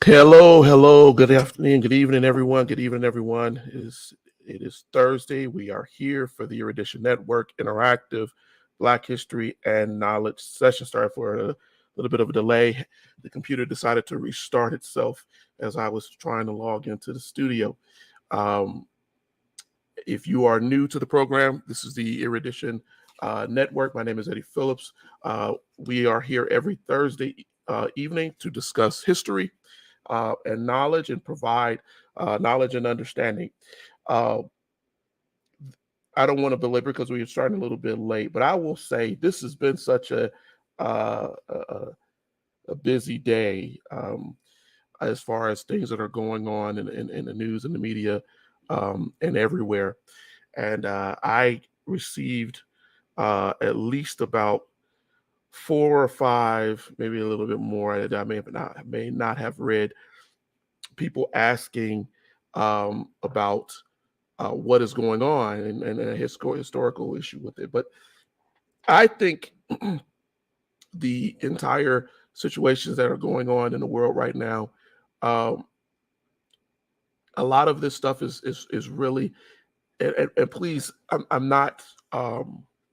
Hello. Good afternoon, good evening, everyone. Good evening, everyone. It is Thursday. We are here for the Erudition Network interactive Black History and Knowledge session. Started for a little bit of a delay. The computer decided to restart itself as I was trying to log into the studio. Um, if you are new to the program, this is the Erudition Network. My name is Eddie Phillips. We are here every Thursday evening to discuss history and knowledge and provide knowledge and understanding. Uh, I don't want to belabor because we are starting a little bit late, but I will say this has been such uh, a, a busy day as far as things that are going on in the news and the media and everywhere. And I received at least about four or five, maybe a little bit more that I may not have read, people asking about what is going on and a historical issue with it. But I think the entire situations that are going on in the world right now, um, a lot of this stuff is really, and please, I'm not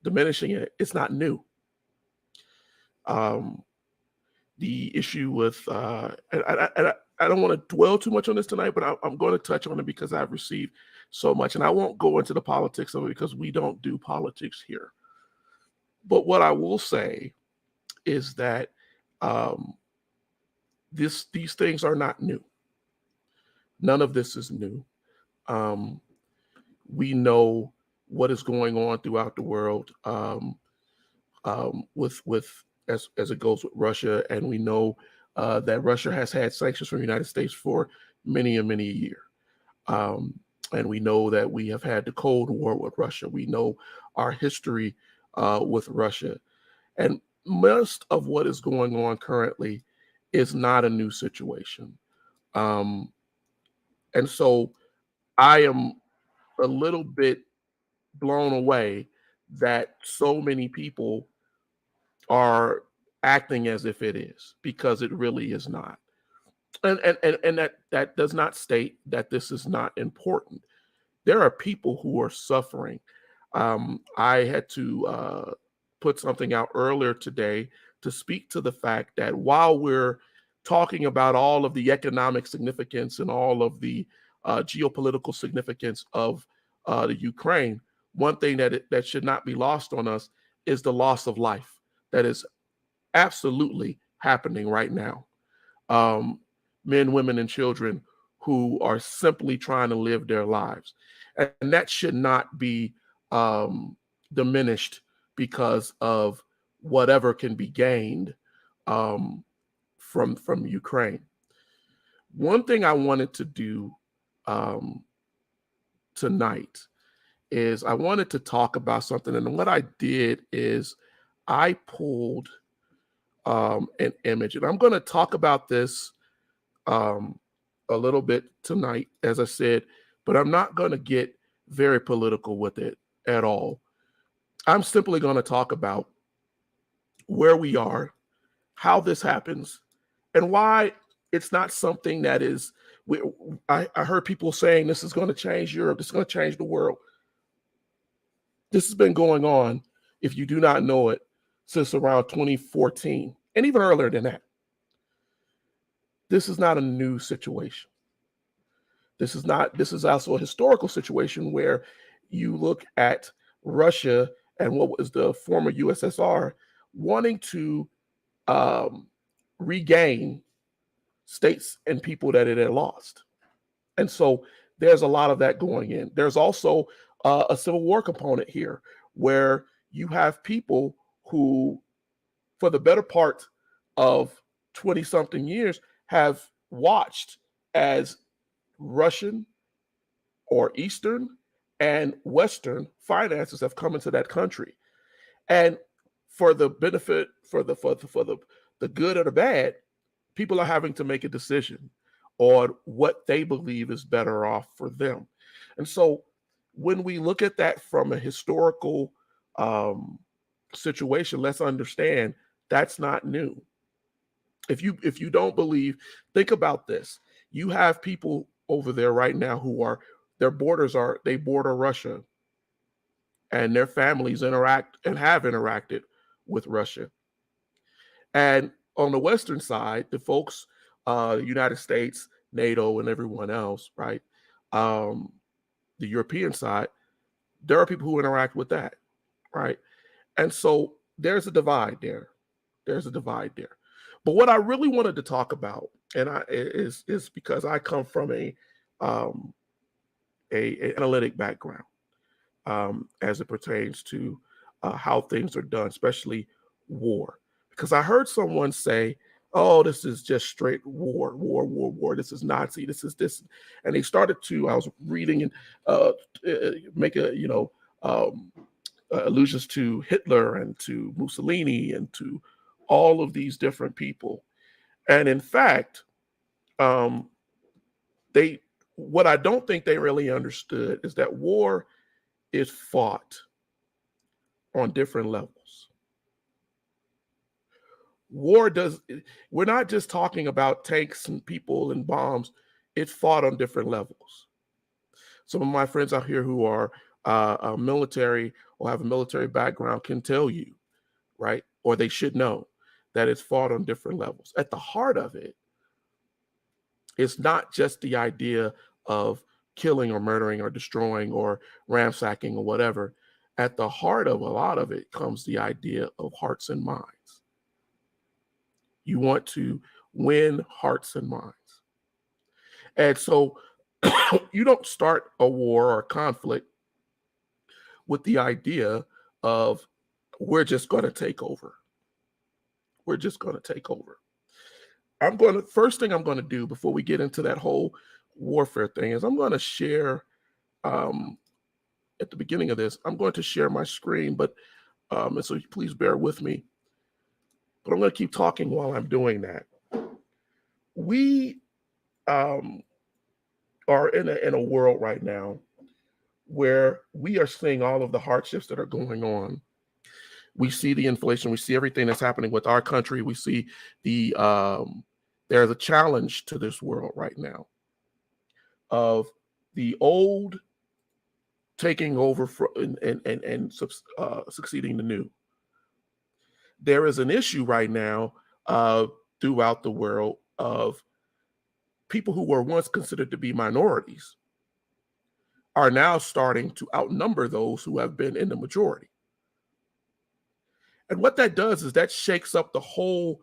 diminishing it. It's not new. Um, the issue with, I don't want to dwell too much on this tonight, but I'm going to touch on it because I've received so much, and I won't go into the politics of it because we don't do politics here. But what I will say is that um, these things are not new. None of this is new. Um, we know what is going on throughout the world with as it goes with Russia, and we know that Russia has had sanctions from the United States for many and many years. Um, and we know that we have had the Cold War with Russia. We know our history with Russia. And most of what is going on currently is not a new situation. Um, and so I am a little bit blown away that so many people are acting as if it is, because it really is not. And that does not state that this is not important. There are people who are suffering. I had to put something out earlier today to speak to the fact that while we're talking about all of the economic significance and all of the geopolitical significance of the Ukraine, one thing that should not be lost on us is the loss of life that is absolutely happening right now. Um, Men, women, and children who are simply trying to live their lives. And that should not be diminished because of whatever can be gained um, from Ukraine. One thing I wanted to do um, tonight is I wanted to talk about something. And what I did is I pulled an image. And I'm going to talk about this um, a little bit tonight, as I said, but I'm not going to get very political with it at all. I'm simply going to talk about where we are, how this happens, and why it's not something that is. We, I heard people saying this is going to change Europe, this is going to change the world. This has been going on, if you do not know it, since around 2014, and even earlier than that. This is not a new situation. This is also a historical situation where you look at Russia and what was the former USSR wanting to um, regain states and people that it had lost. And so there's a lot of that going in. There's also a civil war component here where you have people who, for the better part of 20 something years, have watched as Russian or Eastern and Western finances have come into that country. And for the benefit, for the good or the bad, people are having to make a decision on what they believe is better off for them. And so when we look at that from a historical um, situation, let's understand that's not new. If you don't believe, think about this. You have people over there right now who are, their borders are, they border Russia, and their families interact and have interacted with Russia. And on the Western side, the folks, United States, NATO, and everyone else, right? Um, the European side, there are people who interact with that, right? And so there's a divide there. There's a divide there. But what I really wanted to talk about, and is because I come from um, a analytic background, as it pertains to how things are done, especially war. Because I heard someone say, "Oh, this is just straight war, war, war, war. This is Nazi. This is this," and they started to. I was reading and make a um, allusions to Hitler and to Mussolini and to all of these different people. And in fact, um, they what I don't think they really understood is that war is fought on different levels. War does, we're not just talking about tanks and people and bombs, it's fought on different levels. Some of my friends out here who are military or have a military background can tell you, right? Or they should know that it's fought on different levels. At the heart of it, it's not just the idea of killing or murdering or destroying or ransacking or whatever. At the heart of a lot of it comes the idea of hearts and minds. You want to win hearts and minds. And so you don't start a war or a conflict with the idea of, we're just going to take over. We're just going to take over. First thing I'm going to do before we get into that whole warfare thing is I'm going to share, at the beginning of this, I'm going to share my screen, but and so please bear with me. But I'm going to keep talking while I'm doing that. We are in a world right now where we are seeing all of the hardships that are going on. We see the inflation. We see everything that's happening with our country. We see there's a challenge to this world right now of the old taking over and succeeding the new. There is an issue right now throughout the world of people who were once considered to be minorities are now starting to outnumber those who have been in the majority. And what that does is that shakes up the whole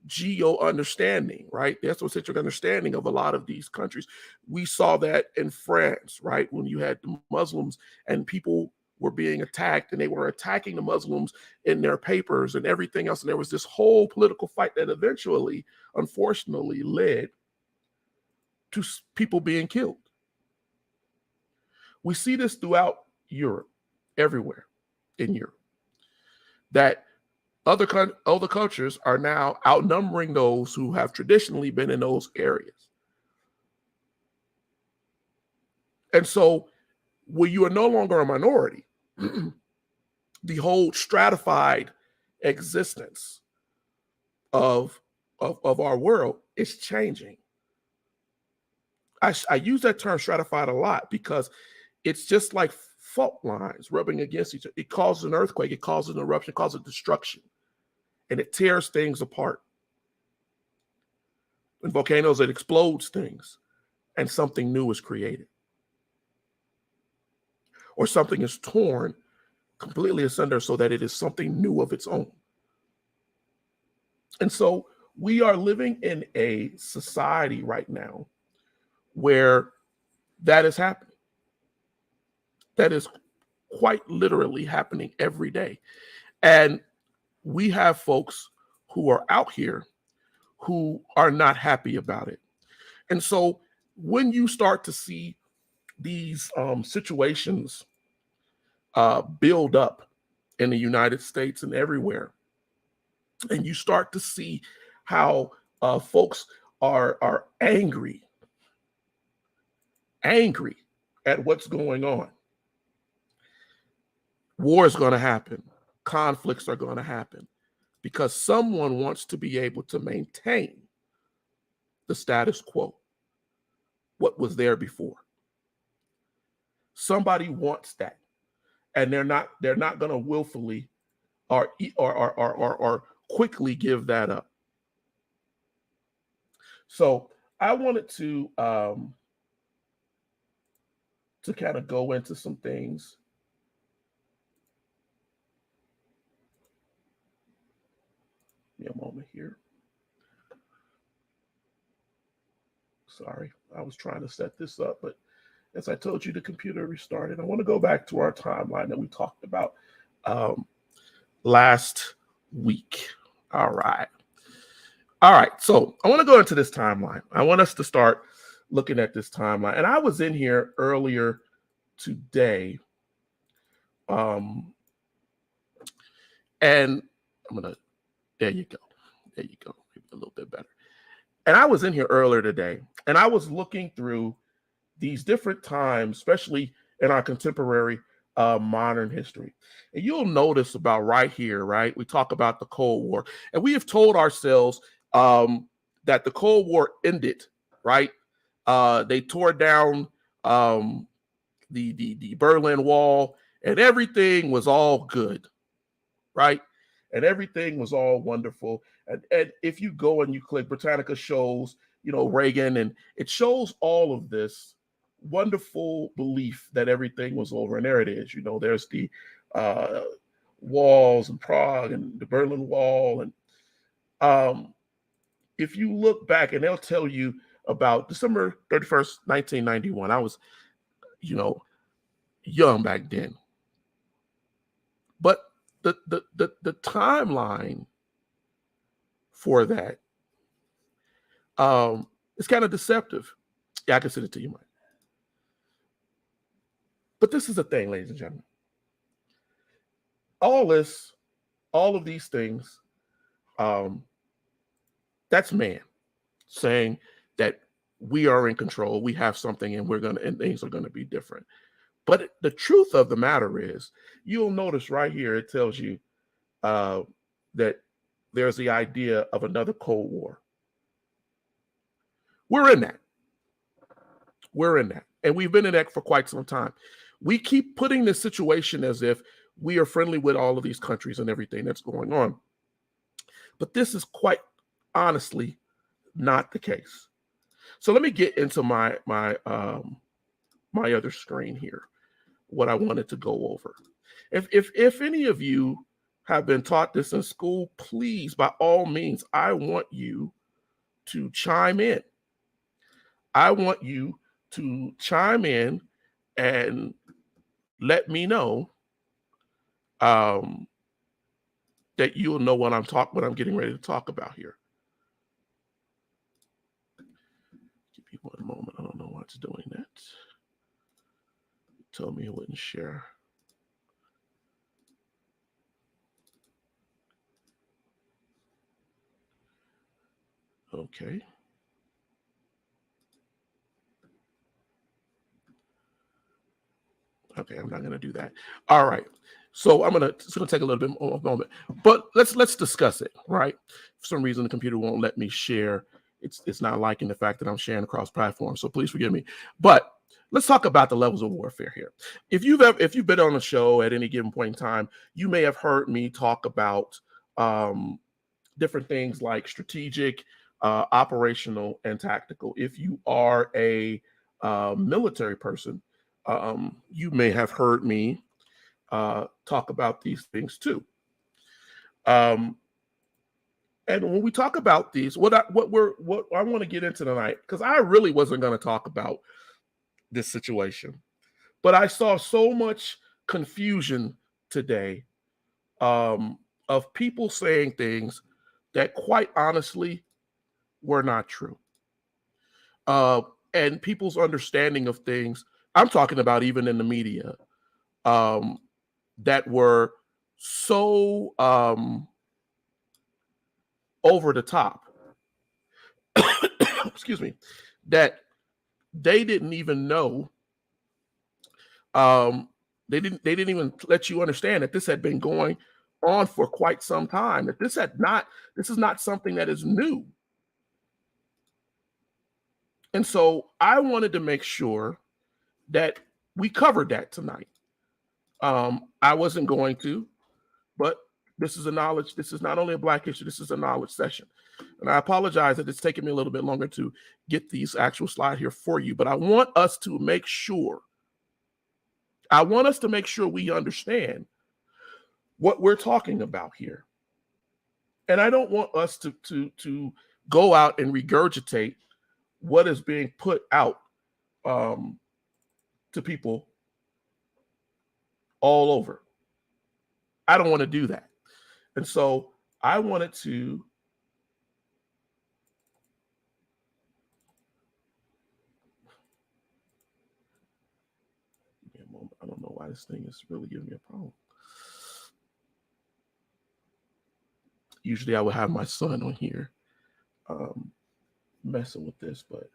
geo understanding, right? The esocentric understanding of a lot of these countries. We saw that in France, right? When you had the Muslims and people were being attacked and they were attacking the Muslims in their papers and everything else. And there was this whole political fight that eventually, unfortunately, led to people being killed. We see this throughout Europe, everywhere in Europe, that other cultures are now outnumbering those who have traditionally been in those areas. And so when you are no longer a minority, the whole stratified existence of our world is changing. I use that term stratified a lot because it's just like fault lines rubbing against each other. It causes an earthquake, it causes an eruption, it causes destruction, and it tears things apart. In volcanoes, it explodes things, and something new is created. Or something is torn completely asunder so that it is something new of its own. And so we are living in a society right now where that is happening. That is quite literally happening every day. And we have folks who are out here who are not happy about it. And so when you start to see these situations build up in the United States and everywhere, and you start to see how folks are angry at what's going on. War is going to happen. Conflicts are going to happen because someone wants to be able to maintain the status quo, what was there before. Somebody wants that, and they're not going to willfully or quickly give that up. So I wanted to kind of go into some things. Give me a moment here. Sorry, I was trying to set this up, but as I told you, the computer restarted. I want to go back to our timeline that we talked about last week. All right. So I want to go into this timeline. I want us to start looking at this timeline. And I was in here earlier today. And I'm going to, there you go. Maybe a little bit better. And I was in here earlier today, and I was looking through these different times, especially in our contemporary modern history. And you'll notice about right here, right? We talk about the Cold War, and we have told ourselves that the Cold War ended, right? They tore down the Berlin Wall, and everything was all good, right? And everything was all wonderful. And if you go and you click, Britannica shows, Reagan, and it shows all of this wonderful belief that everything was over. And there it is. There's the walls in Prague and the Berlin Wall. And if you look back, and they'll tell you about December 31st, 1991. I was, young back then. But the timeline for that is kind of deceptive. Yeah, I can send it to you, Mike. But this is the thing, ladies and gentlemen. All of these things, that's man saying that we are in control, we have something, and things are gonna be different. But the truth of the matter is, you'll notice right here, it tells you that there's the idea of another Cold War. We're in that. And we've been in that for quite some time. We keep putting this situation as if we are friendly with all of these countries and everything that's going on. But this is quite honestly not the case. So let me get into my other screen here, what I wanted to go over. If any of you have been taught this in school, please, by all means, I want you to chime in. I want you to chime in and let me know that you'll know what I'm getting ready to talk about here. Give me one moment. I don't know why it's doing that. It told me it wouldn't share. Okay. Okay, I'm not going to do that. All right. So it's going to take a little bit more of a moment, but let's discuss it, right? For some reason, the computer won't let me share. It's not liking the fact that I'm sharing across platforms, so please forgive me. But let's talk about the levels of warfare here. If you've been on the show at any given point in time, you may have heard me talk about different things like strategic, operational, and tactical. If you are a military person, you may have heard me talk about these things too. And when we talk about these, what I want to get into tonight, because I really wasn't going to talk about this situation, but I saw so much confusion today of people saying things that quite honestly were not true. And people's understanding of things, I'm talking about even in the media, that were so over the top, excuse me, that they didn't even know, they didn't even let you understand that this had been going on for quite some time, that this is not something that is new. And so I wanted to make sure that we covered that tonight. I wasn't going to, but this is not only a Black issue, this is a knowledge session. And I apologize that it's taken me a little bit longer to get these actual slides here for you, but I want us to make sure we understand what we're talking about here. And I don't want us to go out and regurgitate what is being put out to people all over. I don't want to do that. And so I wanted to give me a moment. I don't know why this thing is really giving me a problem. Usually I would have my son on here messing with this, but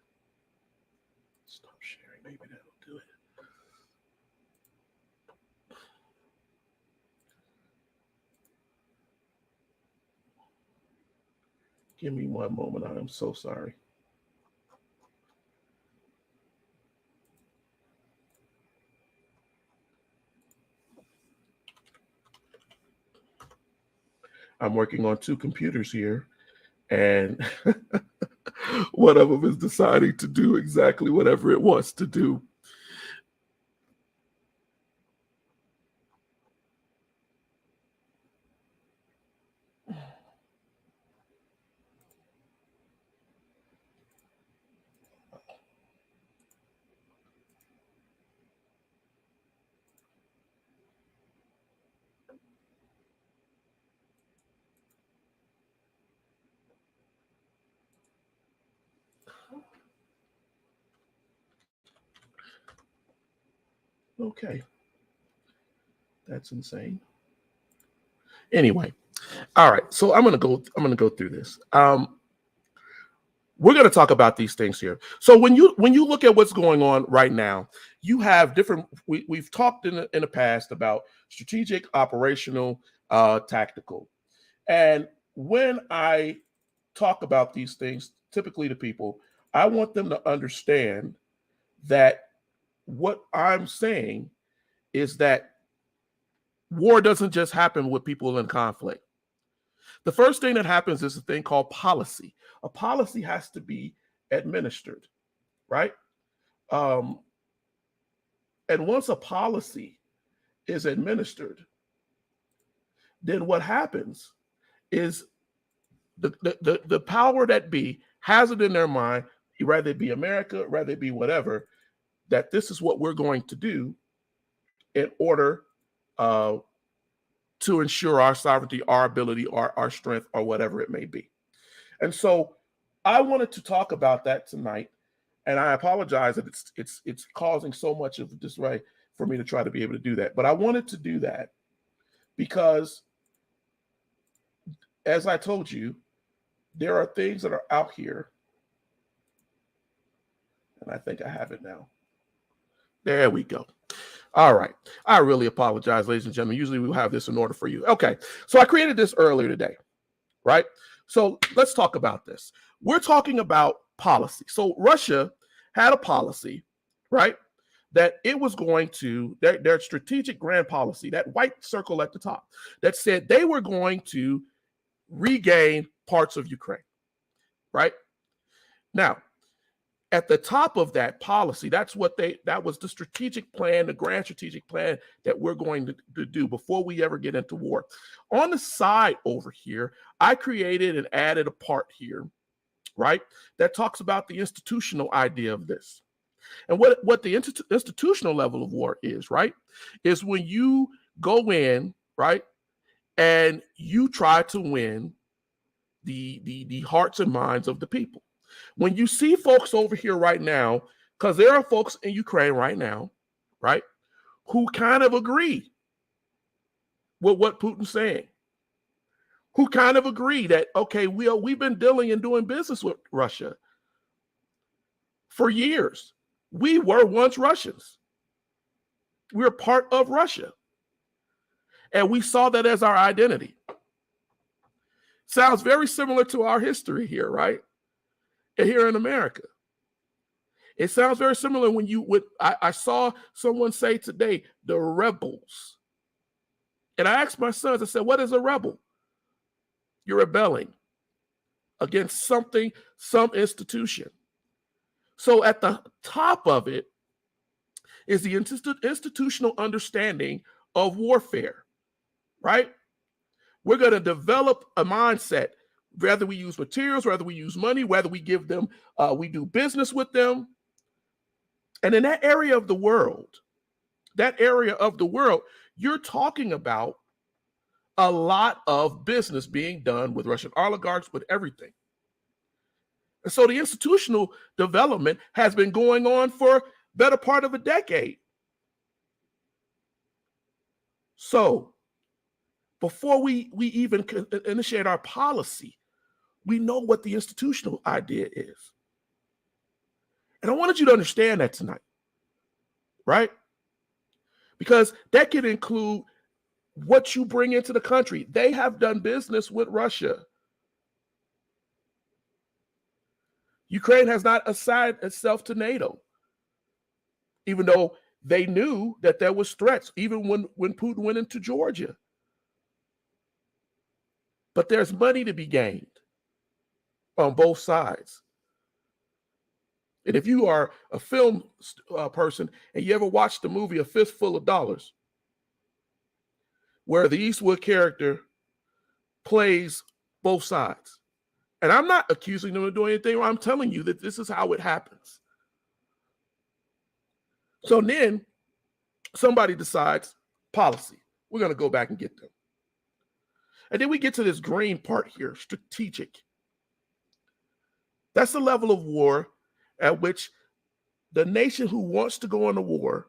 stop sharing. Maybe that'll do it. Give me one moment. I am so sorry. I'm working on 2 computers here, and one of them is deciding to do exactly whatever it wants to do. Okay. That's insane. Anyway, all right. So I'm gonna go through this. We're gonna talk about these things here. So when you look at what's going on right now, you have different. We've talked in the past about strategic, operational, tactical, and when I talk about these things, typically to people, I want them to understand that what I'm saying is that war doesn't just happen with people in conflict. The first thing that happens is a thing called policy. A policy has to be administered, right? And once a policy is administered, then what happens is the power that be has it in their mind, rather it be America, rather it be whatever, that this is what we're going to do in order to ensure our sovereignty, our ability, our strength, or whatever it may be. And so I wanted to talk about that tonight, and I apologize that it's causing so much of disarray for me to try to be able to do that. But I wanted to do that because, as I told you, there are things that are out here, and I think I have it now. There we go. All right. I really apologize, ladies and gentlemen. Usually we have this in order for you. Okay. So I created this earlier today, right? So let's talk about this. We're talking about policy. So Russia had a policy, right? That it was going to, their strategic grand policy, that white circle at the top, that said they were going to regain parts of Ukraine, right? Now, at the top of that policy, that was the strategic plan, the grand strategic plan that we're going to do before we ever get into war. On the side over here, I created and added a part here, right, that talks about the institutional idea of this. And what the institutional level of war is, right, is when you go in, right, and you try to win the hearts and minds of the people. When you see folks over here right now, because there are folks in Ukraine right now, right, who kind of agree with what Putin's saying, who kind of agree that, okay, we've been dealing and doing business with Russia for years. We were once Russians. We're part of Russia. And we saw that as our identity. Sounds very similar to our history here, right? Here in America. It sounds very similar when I saw someone say today, the rebels. And I asked my sons, I said, what is a rebel? You're rebelling against something, some institution. So at the top of it is the institutional understanding of warfare, right? We're going to develop a mindset, whether we use materials, whether we use money, whether we give them, we do business with them. And in that area of the world, you're talking about a lot of business being done with Russian oligarchs, with everything. And so the institutional development has been going on for better part of a decade. So before we even initiate our policy, we know what the institutional idea is. And I wanted you to understand that tonight, right? Because that can include what you bring into the country. They have done business with Russia. Ukraine has not assigned itself to NATO, even though they knew that there was threats, even when Putin went into Georgia. But there's money to be gained on both sides. And if you are a film person and you ever watched the movie A Fistful of Dollars, where the Eastwood character plays both sides. And I'm not accusing them of doing anything wrong. I'm telling you that this is how it happens. So then somebody decides policy. We're going to go back and get them. And then we get to this green part here, strategic. That's the level of war at which the nation who wants to go into war,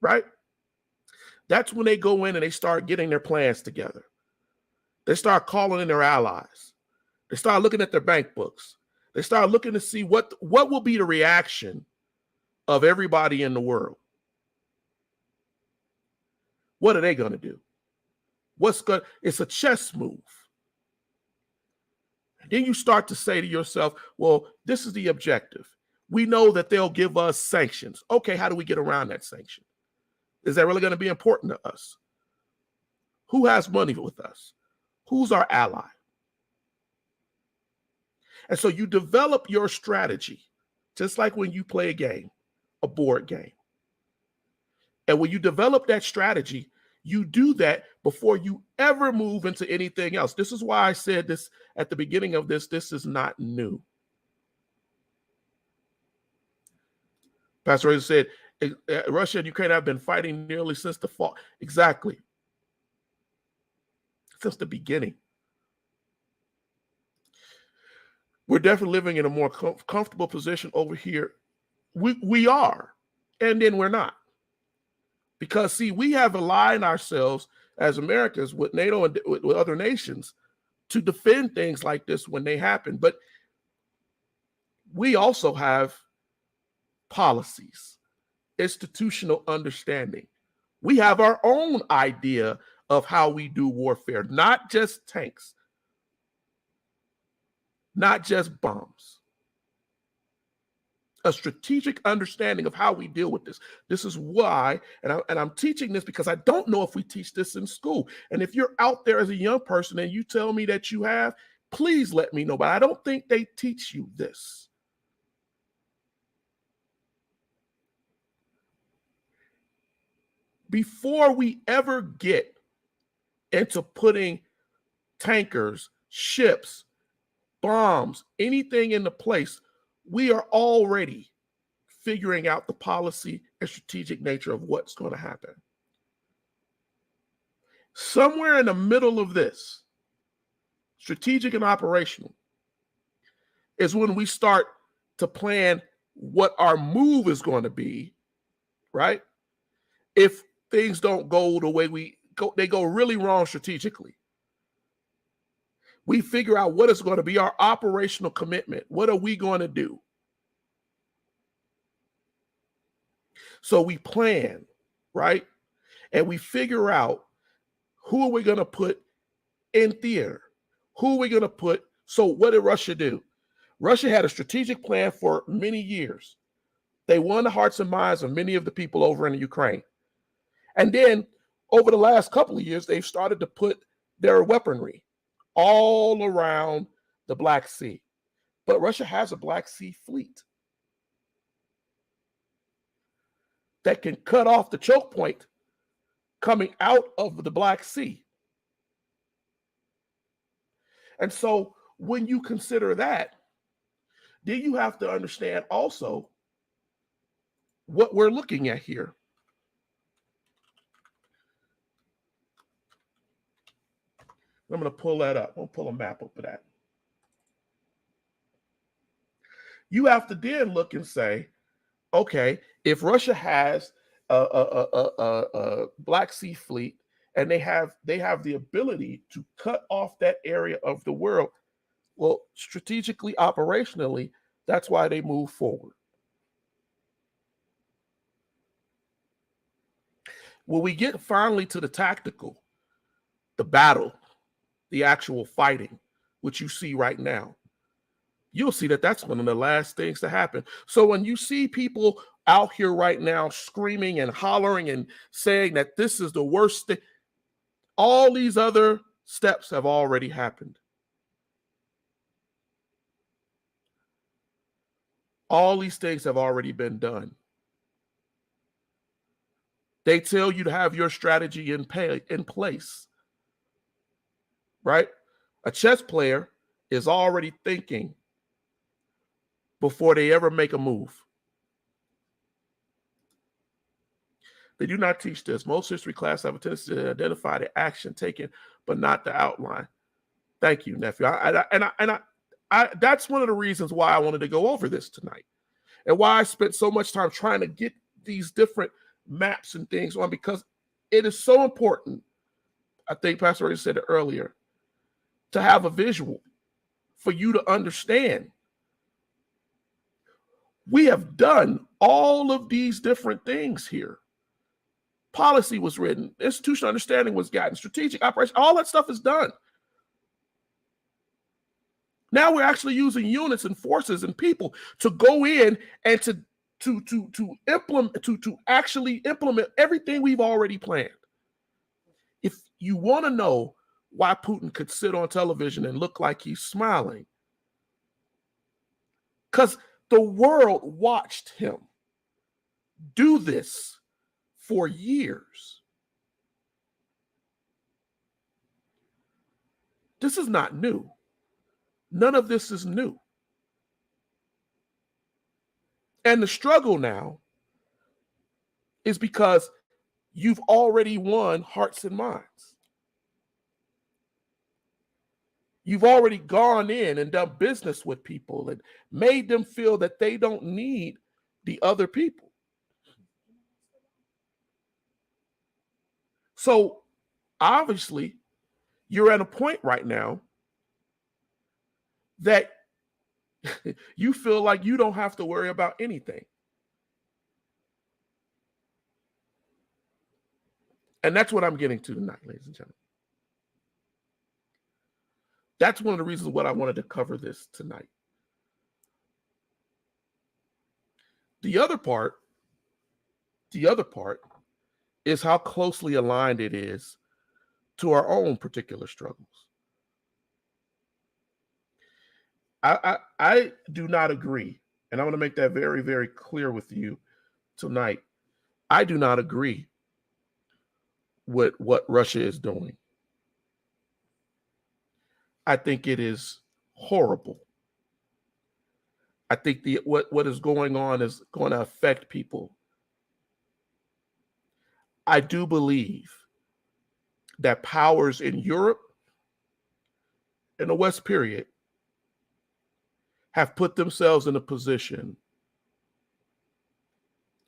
right? That's when they go in and they start getting their plans together. They start calling in their allies. They start looking at their bank books. They start looking to see what will be the reaction of everybody in the world. What are they going to do? It's a chess move. And then you start to say to yourself, well, this is the objective. We know that they'll give us sanctions. Okay, how do we get around that sanction? Is that really going to be important to us? Who has money with us? Who's our ally? And so you develop your strategy, just like when you play a game, a board game. And when you develop that strategy, you do that before you ever move into anything else. This is why I said this at the beginning of this is not new. Pastor Razor said, Russia and Ukraine have been fighting nearly since the fall. Exactly. Since the beginning. We're definitely living in a more comfortable position over here. We are, and then we're not. Because, see, we have aligned ourselves as Americans with NATO and with other nations to defend things like this when they happen. But we also have policies, institutional understanding. We have our own idea of how we do warfare, not just tanks, not just bombs. A strategic understanding of how we deal with this. This is why, and I'm teaching this because I don't know if we teach this in school. And if you're out there as a young person and you tell me that you have, please let me know. But I don't think they teach you this. Before we ever get into putting tankers, ships, bombs, anything into place, we are already figuring out the policy and strategic nature of what's going to happen. Somewhere in the middle of this, strategic and operational, is when we start to plan what our move is going to be, right? If things don't go the way they go really wrong strategically. We figure out what is going to be our operational commitment. What are we going to do? So we plan, right? And we figure out who are we going to put in theater? Who are we going to put? So what did Russia do? Russia had a strategic plan for many years. They won the hearts and minds of many of the people over in Ukraine. And then over the last couple of years, they've started to put their weaponry all around the Black Sea. But Russia has a Black Sea fleet that can cut off the choke point coming out of the Black Sea. And so when you consider that, then you have to understand also what we're looking at here. I'm going to pull that up. I'll pull a map up of that. You have to then look and say, okay, if Russia has a Black Sea fleet and they have the ability to cut off that area of the world, well, strategically, operationally, that's why they move forward. When we get finally to the tactical, the battle, the actual fighting, which you see right now, you'll see that that's one of the last things to happen. So when you see people out here right now screaming and hollering and saying that this is the worst thing, all these other steps have already happened. All these things have already been done. They tell you to have your strategy in place, right? A chess player is already thinking before they ever make a move. They do not teach this. Most history classes have a tendency to identify the action taken, but not the outline. Thank you, nephew. That's one of the reasons why I wanted to go over this tonight, and why I spent so much time trying to get these different maps and things on, because it is so important. I think Pastor already said it earlier, to have a visual for you to understand. We have done all of these different things here. Policy was written, institutional understanding was gotten, strategic operation, all that stuff is done. Now we're actually using units and forces and people to go in and to actually implement everything we've already planned. If you want to know why Putin could sit on television and look like he's smiling, because the world watched him do this for years. This is not new. None of this is new. And the struggle now is because you've already won hearts and minds. You've already gone in and done business with people and made them feel that they don't need the other people. So obviously, you're at a point right now that you feel like you don't have to worry about anything. And that's what I'm getting to tonight, ladies and gentlemen. That's one of the reasons why I wanted to cover this tonight. The other part is how closely aligned it is to our own particular struggles. I do not agree, and I want to make that very, very clear with you tonight. I do not agree with what Russia is doing. I think it is horrible. I think what is going on is going to affect people. I do believe that powers in Europe and the West period have put themselves in a position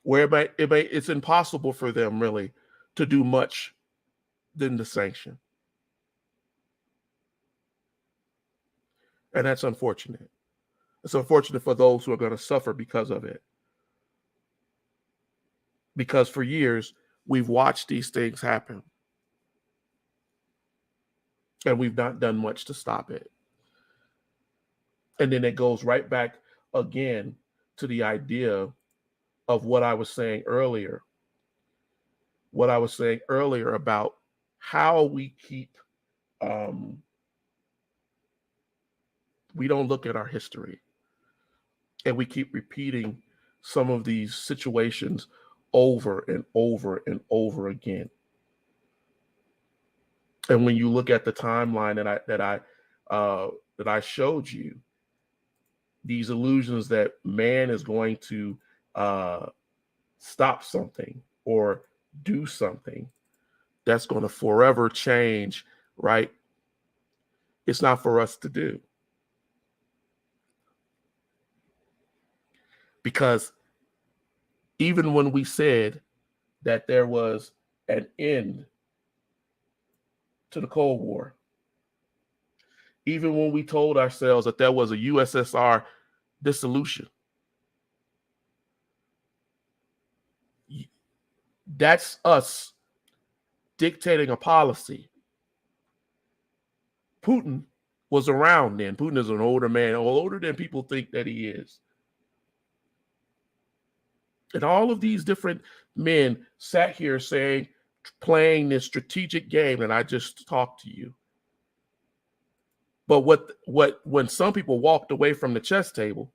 where it's impossible for them really to do much than to sanction. And that's unfortunate. It's unfortunate for those who are going to suffer because of it. Because for years, we've watched these things happen. And we've not done much to stop it. And then it goes right back again to the idea of what I was saying earlier. What I was saying earlier about how we keep, we don't look at our history, and we keep repeating some of these situations over and over and over again. And when you look at the timeline that I showed you, these illusions that man is going to stop something or do something that's going to forever change, right? It's not for us to do. Because even when we said that there was an end to the Cold War, even when we told ourselves that there was a USSR dissolution, that's us dictating a policy. Putin was around then. Putin is an older man, older than people think that he is. And all of these different men sat here saying, playing this strategic game that I just talked to you. But when some people walked away from the chess table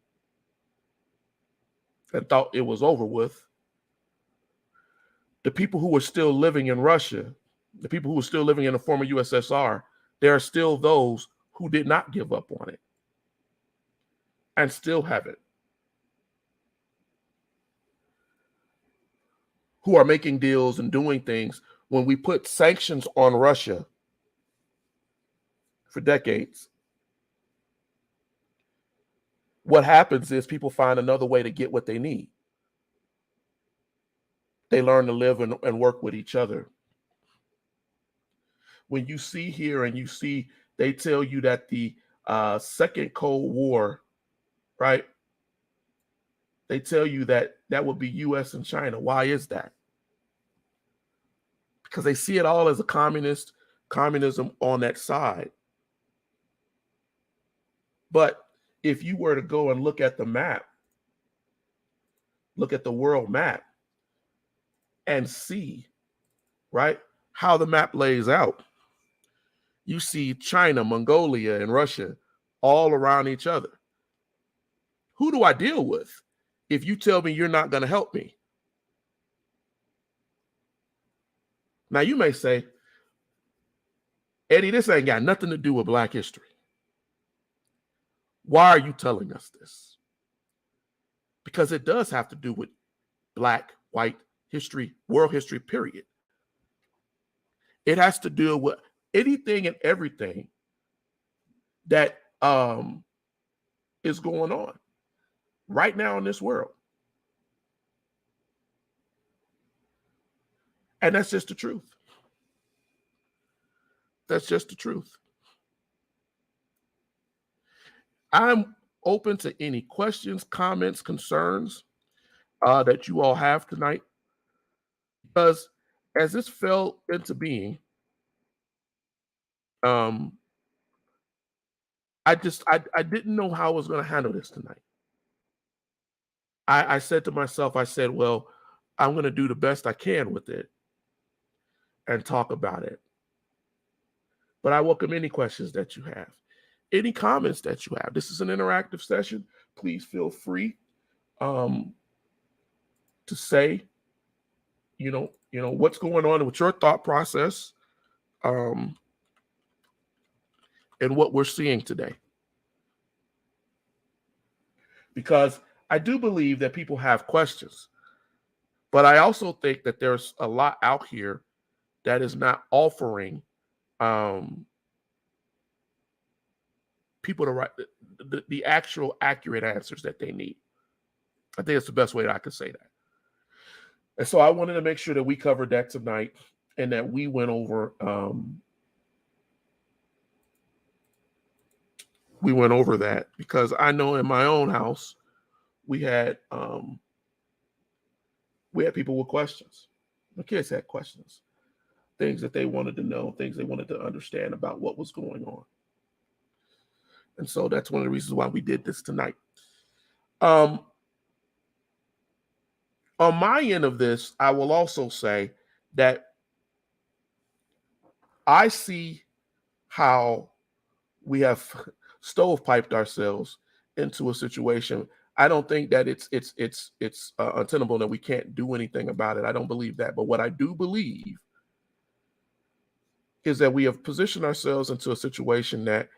and thought it was over with, the people who were still living in Russia, the people who were still living in the former USSR, there are still those who did not give up on it and still have it, who are making deals and doing things. When we put sanctions on Russia for decades, what happens is people find another way to get what they need. They learn to live and work with each other. When you see here and you see, they tell you that the second Cold War, right? They tell you that that would be US and China. Why is that? Because they see it all as a communism on that side. But if you were to go and look at the map, look at the world map and see, right, how the map lays out, you see China, Mongolia, and Russia all around each other. Who do I deal with if you tell me you're not going to help me? Now, you may say, Eddie, this ain't got nothing to do with Black history. Why are you telling us this? Because it does have to do with Black, white history, world history, period. It has to deal with anything and everything that is going on right now in this world. And that's just the truth. That's just the truth. I'm open to any questions, comments, concerns that you all have tonight. Because as this fell into being, I didn't know how I was going to handle this tonight. I said to myself, I said, well, I'm going to do the best I can with it and talk about it. But I welcome any questions that you have, any comments that you have. This is an interactive session. Please feel free to say, you know, what's going on with your thought process and what we're seeing today. Because I do believe that people have questions, but I also think that there's a lot out here that is not offering people the actual accurate answers that they need. I think it's the best way that I could say that. And so I wanted to make sure that we covered that tonight and that we went over that, because I know in my own house we had people with questions. The kids had questions, things that they wanted to know, things they wanted to understand about what was going on. And so that's one of the reasons why we did this tonight. On my end of this, I will also say that I see how we have stovepiped ourselves into a situation. I don't think that it's untenable that we can't do anything about it. I don't believe that. But what I do believe is that we have positioned ourselves into a situation that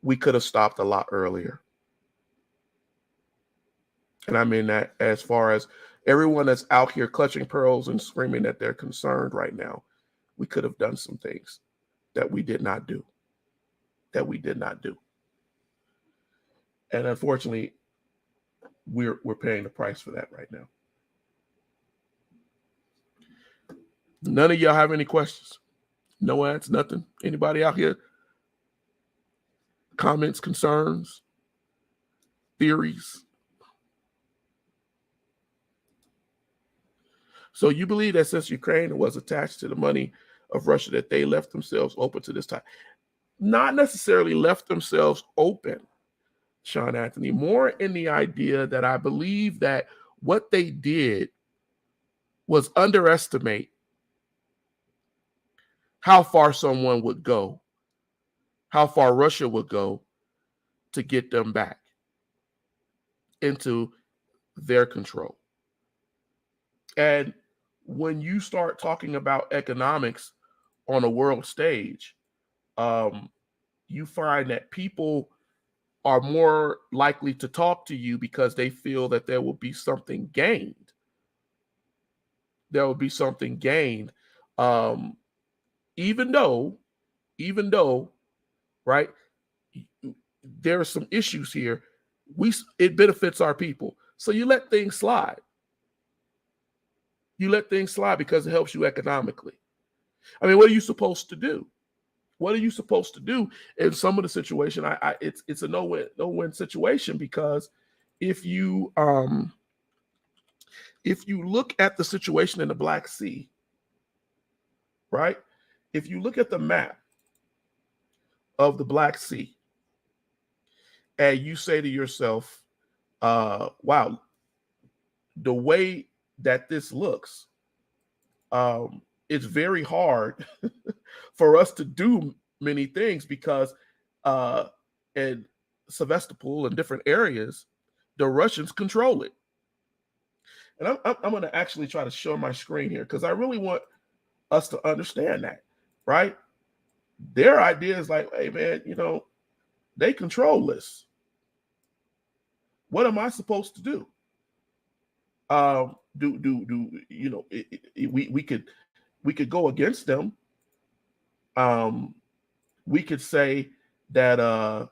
we could have stopped a lot earlier. And I mean that as far as everyone that's out here clutching pearls and screaming that they're concerned right now, we could have done some things that we did not do. And unfortunately, we're paying the price for that right now. None of y'all have any questions? No ads, nothing? Anybody out here? Comments, concerns, theories? So you believe that since Ukraine was attached to the money of Russia, that they left themselves open to this time? Not necessarily left themselves open, Sean Anthony, more in the idea that I believe that what they did was underestimate how far someone would go, how far Russia would go to get them back into their control. And when you start talking about economics on a world stage, you find that people are more likely to talk to you because they feel that there will be something gained. There will be something gained, even though, right, there are some issues here. It benefits our people. So you let things slide. You let things slide because it helps you economically. I mean, what are you supposed to do? What are you supposed to do in some of the situation? It's a no-win situation, because if you look at the situation in the Black Sea, right? If you look at the map of the Black Sea and you say to yourself, wow, the way that this looks, it's very hard for us to do many things because in Sevastopol and different areas, the Russians control it. And I'm going to actually try to show my screen here because I really want us to understand that, right? Their idea is like, hey, man, they control this. What am I supposed to do? We could go against them. We could say that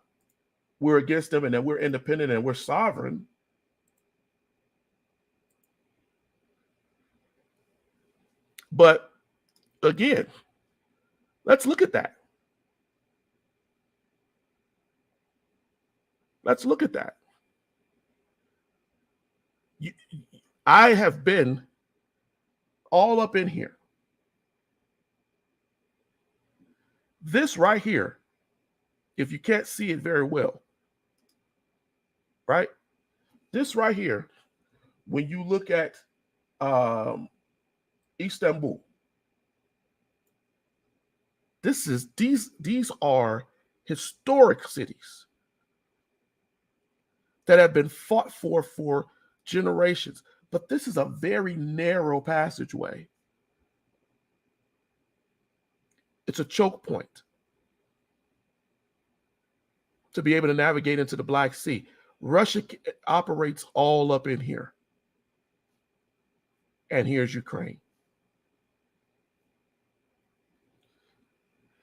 we're against them and that we're independent and we're sovereign. But again, let's look at that. Let's look at that. I have been all up in here. This right here, if you can't see it very well, right? This right here, when you look at Istanbul, these are historic cities that have been fought for generations. But this is a very narrow passageway. It's a choke point to be able to navigate into the Black Sea. Russia operates all up in here. And here's Ukraine.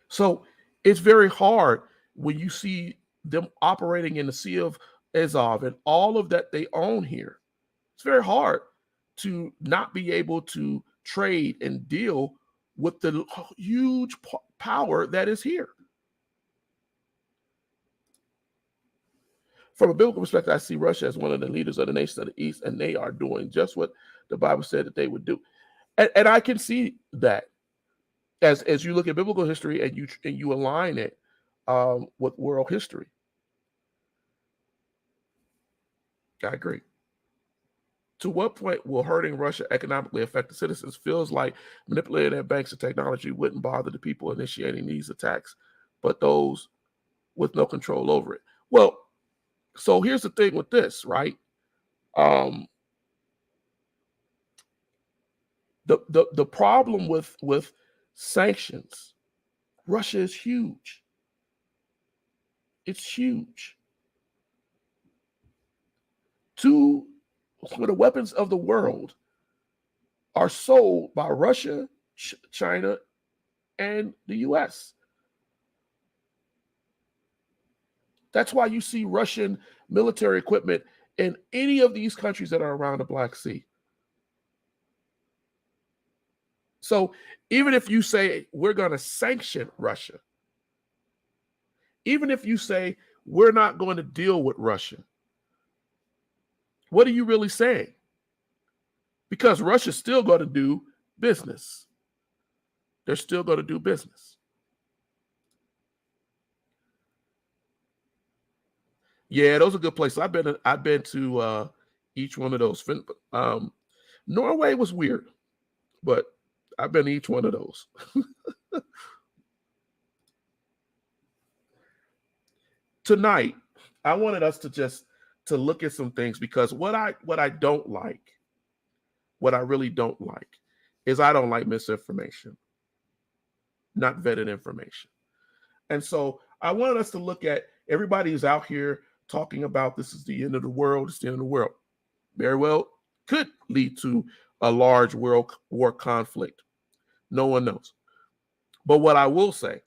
So it's very hard when you see them operating in the Sea of Azov and all of that they own here. It's very hard to not be able to trade and deal with the huge power that is here. From a biblical perspective, I see Russia as one of the leaders of the nations of the East, and they are doing just what the Bible said that they would do. And I can see that as you look at biblical history and you align it with world history. I agree. To what point will hurting Russia economically affect the citizens? Feels like manipulating their banks and technology wouldn't bother the people initiating these attacks, but those with no control over it. Well, so here's the thing with this, right? The problem with sanctions, Russia is huge. It's huge. Two of the weapons of the world are sold by Russia, China, and the US. That's why you see Russian military equipment in any of these countries that are around the Black Sea. So even if you say we're going to sanction Russia, even if you say we're not going to deal with Russia, what are you really saying? Because Russia's still going to do business. They're still going to do business. Yeah, those are good places. I've been to each one of those. Norway was weird, but I've been to each one of those. Tonight, I wanted us to look at some things, because what I don't like, what I really don't like, is I don't like misinformation, not vetted information. And so I wanted us to look at everybody who's out here talking about this is the end of the world, it's the end of the world. Very well could lead to a large world war conflict. No one knows. But what I will say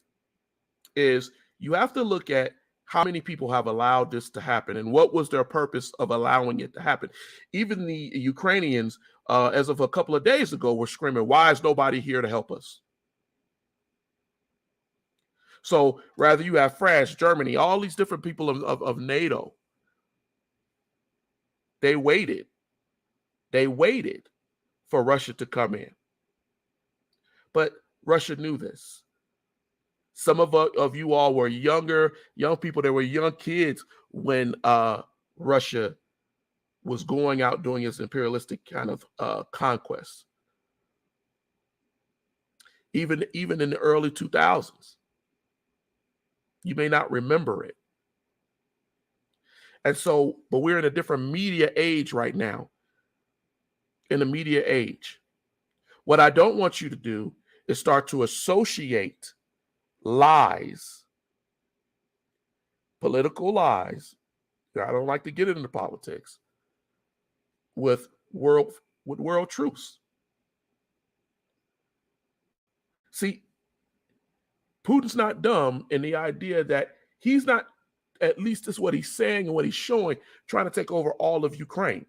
is you have to look at how many people have allowed this to happen and what was their purpose of allowing it to happen. Even the Ukrainians, as of a couple of days ago, were screaming, why is nobody here to help us? So rather you have France, Germany, all these different people of NATO. They waited for Russia to come in. But Russia knew this. Some of you all were young people. They were young kids when Russia was going out doing its imperialistic kind of conquest. Even in the early 2000s. You may not remember it. And so, but we're in a different media age right now. In the media age. What I don't want you to do is start to associate lies, political lies. I don't like to get into politics, with world truths. See, Putin's not dumb in the idea that he's not, at least is what he's saying and what he's showing, trying to take over all of Ukraine.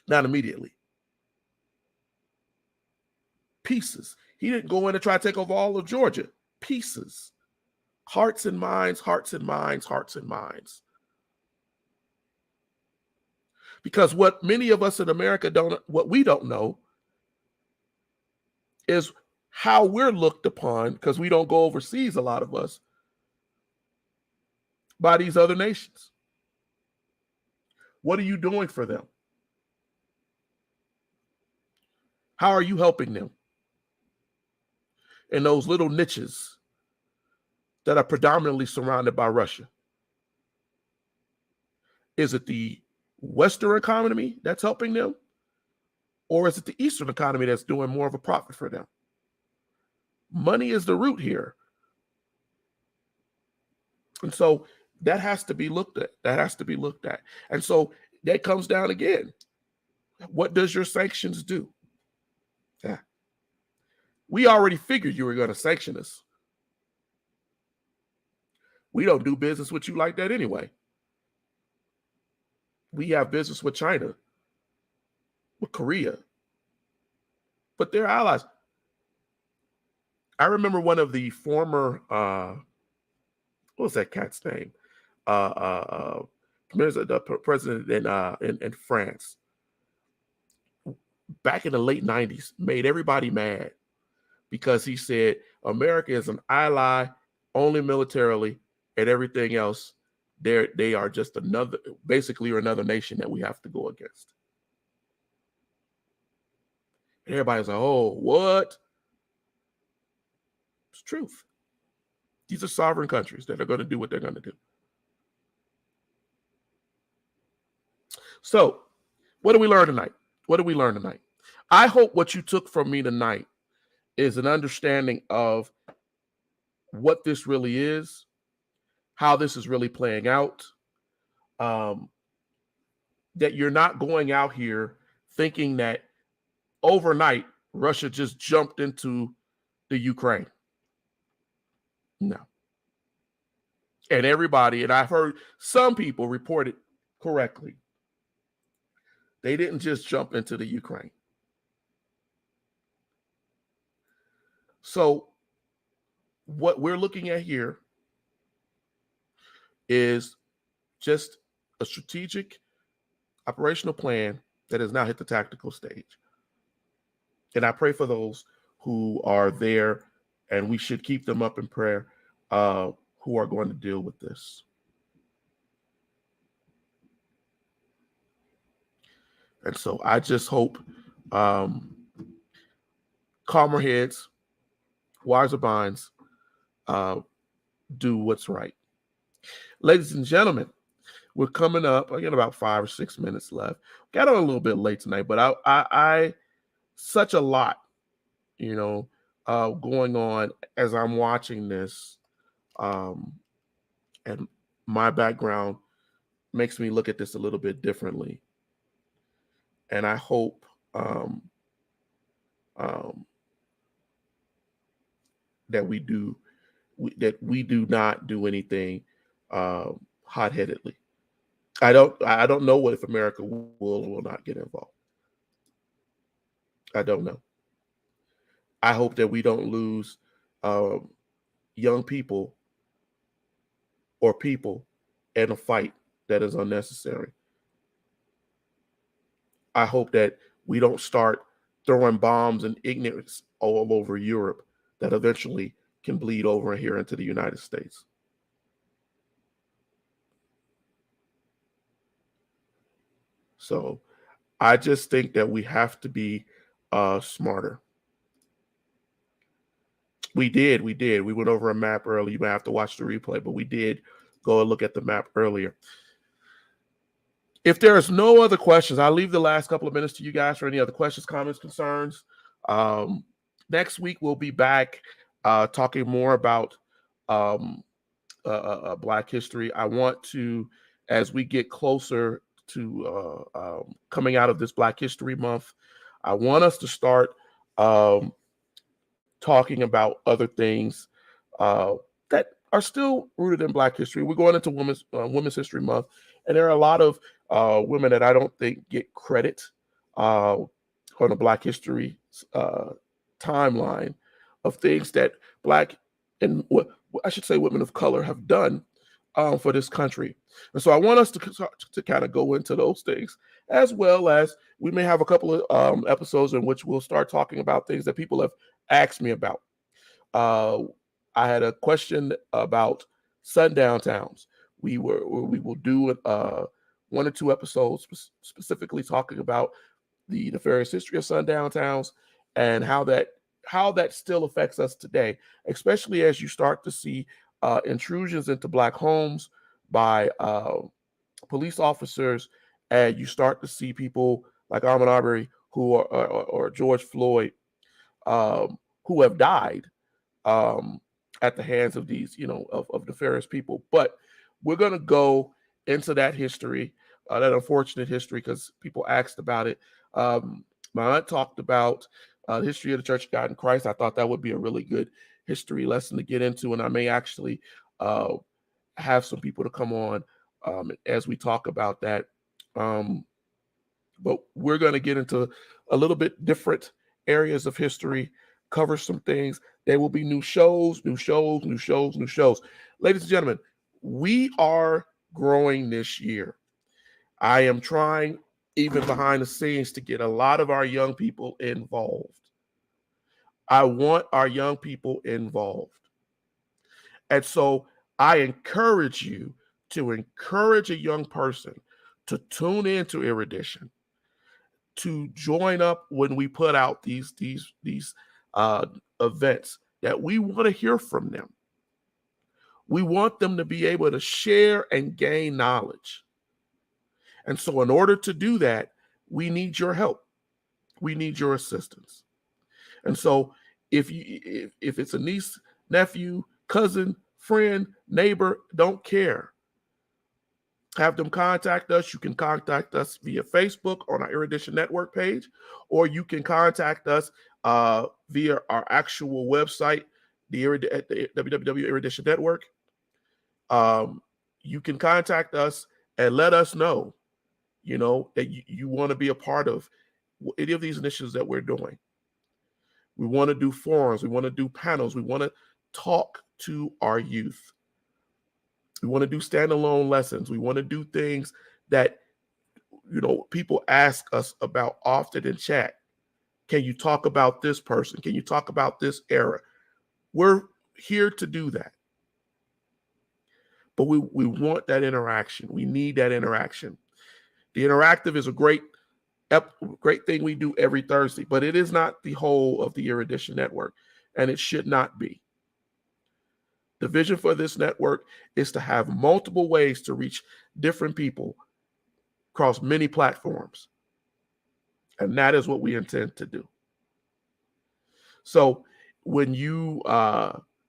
Not immediately. Pieces. He didn't go in and try to take over all of Georgia. Pieces. Hearts and minds, hearts and minds, hearts and minds. Because what many of us in America what we don't know is how we're looked upon, because we don't go overseas, a lot of us, by these other nations. What are you doing for them? How are you helping them in those little niches that are predominantly surrounded by Russia? Is it the Western economy that's helping them? Or is it the Eastern economy that's doing more of a profit for them? Money is the root here. And so that has to be looked at. That has to be looked at. And so that comes down again. What does your sanctions do? Yeah. We already figured you were going to sanction us. We don't do business with you like that anyway. We have business with China, with Korea, but they're allies. I remember one of the former, what was that cat's name? The president in France, back in the late 90s, made everybody mad because he said America is an ally only militarily, and everything else they are just basically another nation that we have to go against. And everybody's like, oh, what? It's truth. These are sovereign countries that are going to do what they're going to do. So, what do we learn tonight? What did we learn tonight? I hope what you took from me tonight is an understanding of what this really is, how this is really playing out, that you're not going out here thinking that overnight Russia just jumped into the Ukraine. No. And everybody, and I've heard some people report it correctly, they didn't just jump into the Ukraine. So what we're looking at here is just a strategic operational plan that has now hit the tactical stage. And I pray for those who are there, and we should keep them up in prayer, who are going to deal with this. And so I just hope calmer heads, wiser minds do what's right. Ladies and gentlemen, we're coming up. I got about 5 or 6 minutes left. Got on a little bit late tonight, but I such a lot, going on as I'm watching this, and my background makes me look at this a little bit differently. And I hope that we do not do anything hot-headedly. I don't know what if America will or will not get involved. I don't know. I hope that we don't lose young people or people in a fight that is unnecessary. I hope that we don't start throwing bombs and ignorance all over Europe that eventually can bleed over here into the United States. So I just think that we have to be smarter. We did. We went over a map earlier. You might have to watch the replay, but we did go and look at the map earlier. If there's no other questions, I'll leave the last couple of minutes to you guys for any other questions, comments, concerns. Next week, we'll be back talking more about Black history. I want to, as we get closer to coming out of this Black History Month, I want us to start talking about other things that are still rooted in Black history. We're going into Women's History Month, and there are a lot of women that I don't think get credit on the Black history timeline of things that Black and I should say women of color have done for this country. And so I want us to kind of go into those things, as well as we may have a couple of episodes in which we'll start talking about things that people have asked me about. I had a question about sundown towns. We will do 1 or 2 episodes specifically talking about the nefarious history of sundown towns and how that still affects us today, especially as you start to see intrusions into Black homes by police officers, and you start to see people like Ahmaud Arbery or George Floyd who have died at the hands of these, of nefarious people. But we're going to go into that history, that unfortunate history, because people asked about it. My aunt talked about the history of the Church of God in Christ. I thought that would be a really good history lesson to get into, and I may actually have some people to come on as we talk about that. But we're going to get into a little bit different areas of history, cover some things. There will be new shows. Ladies and gentlemen, we are growing this year. I am trying, even behind the scenes, to get a lot of our young people involved. I want our young people involved. And so I encourage you to encourage a young person to tune into Erudition, to join up when we put out these events, that we want to hear from them. We want them to be able to share and gain knowledge. And so in order to do that, we need your help. We need your assistance. And so if it's a niece, nephew, cousin, friend, neighbor, don't care, have them contact us. You can contact us via Facebook on our Erudition Network page, or you can contact us via our actual website, the www Erudition Network. You can contact us and let us know, that you want to be a part of any of these initiatives that we're doing. We want to do forums. We want to do panels. We want to talk to our youth. We want to do standalone lessons. We want to do things that, people ask us about often in chat. Can you talk about this person? Can you talk about this era? We're here to do that. But we want that interaction. We need that interaction. The interactive is a great thing we do every Thursday, but it is not the whole of the Erudition Network, and it should not be. The vision for this network is to have multiple ways to reach different people across many platforms. And that is what we intend to do. So when you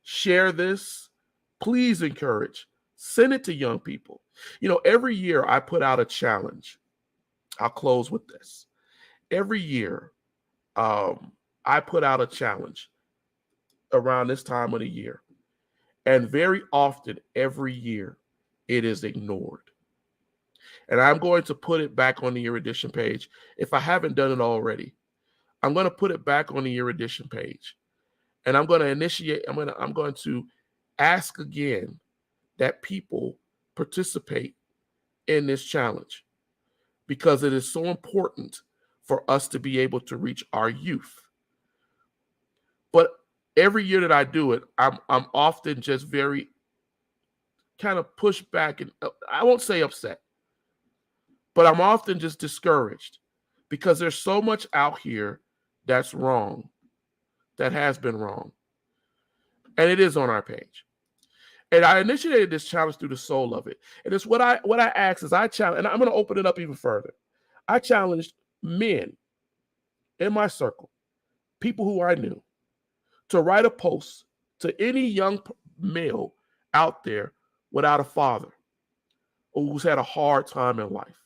share this, please encourage, send it to young people. Every year I put out a challenge. I'll close with this. Every year I put out a challenge around this time of the year. And very often, every year, it is ignored. And I'm going to put it back on the Erudition page. If I haven't done it already, I'm going to put it back on the Erudition page. And I'm going to initiate, I'm going to ask again that people participate in this challenge, because it is so important for us to be able to reach our youth. But every year that I do it, I'm often just very kind of pushed back, and I won't say upset, but I'm often just discouraged, because there's so much out here that's wrong, that has been wrong, and it is on our page. And I initiated this challenge through the soul of it. And it's what I asked is, I challenge, and I'm going to open it up even further. I challenged men in my circle, people who I knew, to write a post to any young male out there without a father, or who's had a hard time in life.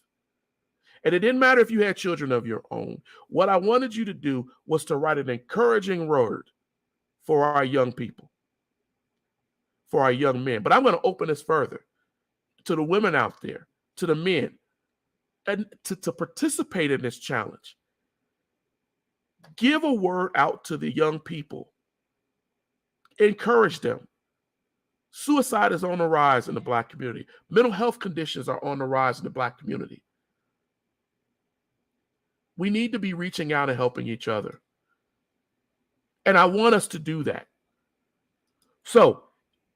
And it didn't matter if you had children of your own. What I wanted you to do was to write an encouraging word for our young people, for our young men. But I'm going to open this further to the women out there, to the men, and to participate in this challenge. Give a word out to the young people. Encourage them. Suicide is on the rise in the Black community. Mental health conditions are on the rise in the Black community. We need to be reaching out and helping each other. And I want us to do that. So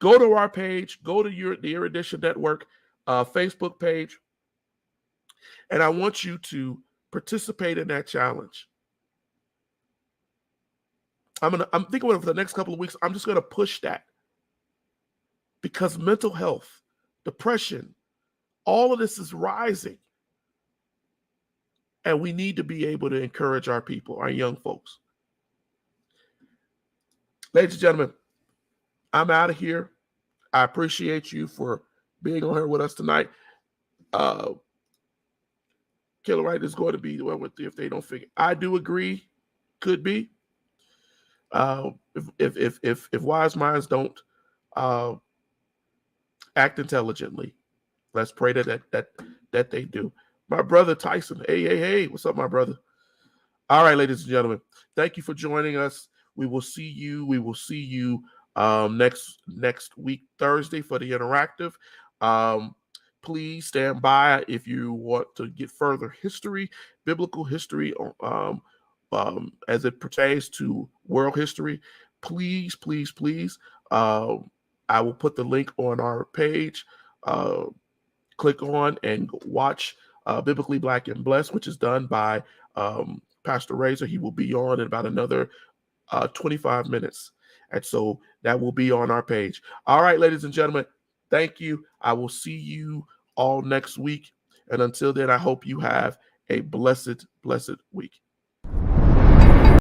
go to our page, go to the Erudition Network Facebook page, and I want you to participate in that challenge. I'm thinking for the next couple of weeks, I'm just going to push that, because mental health, depression, all of this is rising. And we need to be able to encourage our people, our young folks. Ladies and gentlemen, I'm out of here. I appreciate you for being on here with us tonight. Killer Wright is going to be the one with if they don't figure. I do agree, could be. If wise minds don't act intelligently, let's pray that they do. My brother Tyson, hey, what's up, my brother? All right, ladies and gentlemen, thank you for joining us. We will see you next week, Thursday, for the interactive. Please stand by if you want to get further history, biblical history, as it pertains to world history. Please. I will put the link on our page. click on and watch Biblically Black and Blessed, which is done by Pastor Razor. He will be on in about another 25 minutes. And so that will be on our page. All right, ladies and gentlemen, thank you. I will see you all next week. And until then, I hope you have a blessed, blessed week.